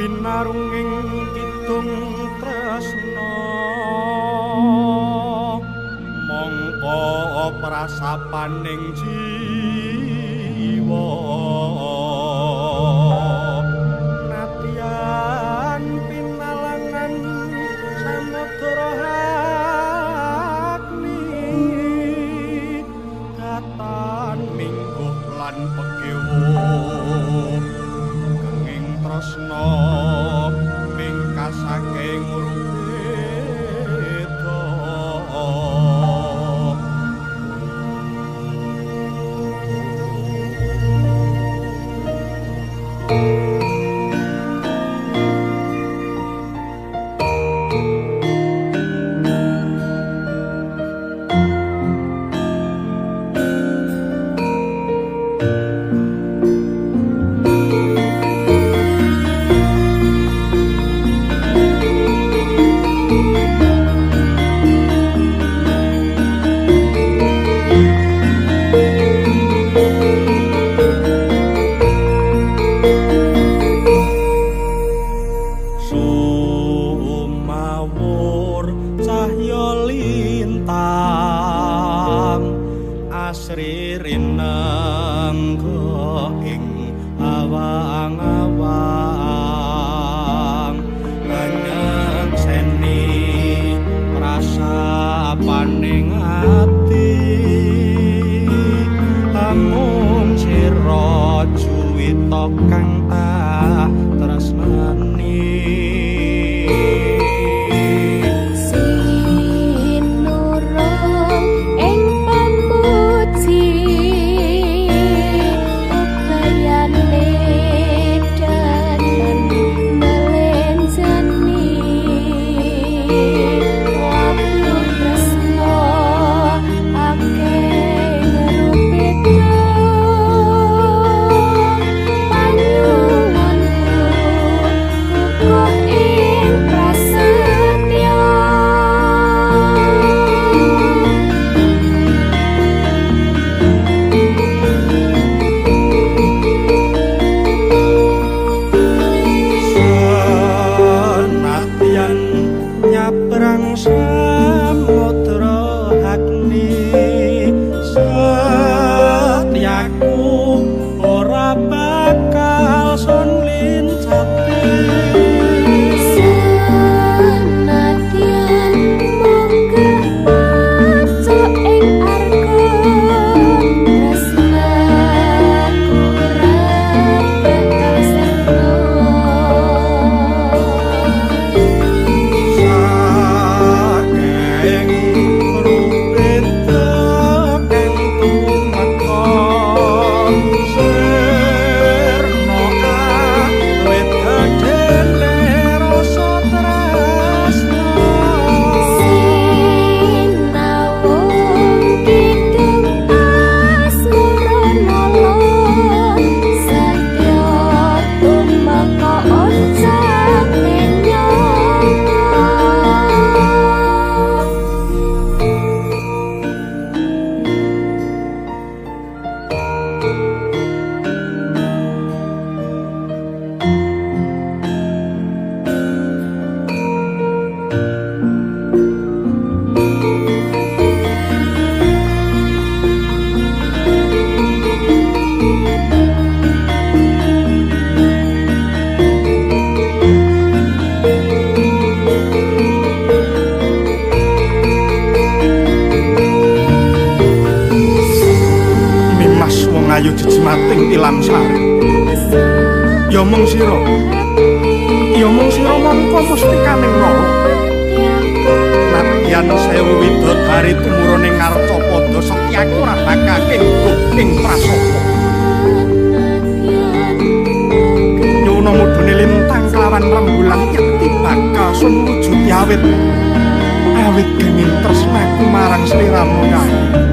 Pinarunging kidung tresna mongko prasapaning jiwa nadyan pinalangan samudra agni datan mingguh lan pegewuh kenging tresna mingkasake ngurubeda ayu jejimating tilam sari. Ya mung sira. Ya mung sira mangka mustikaning nara. Nadyan sewu widodari tumurune Ngarcapada Setyaku ora bakal kengguh ing prasapa. Nyuwuna mudune lintang kelawan rembulan yakti bakal sun wujud awit kenging tresnaku marang sliramu kae.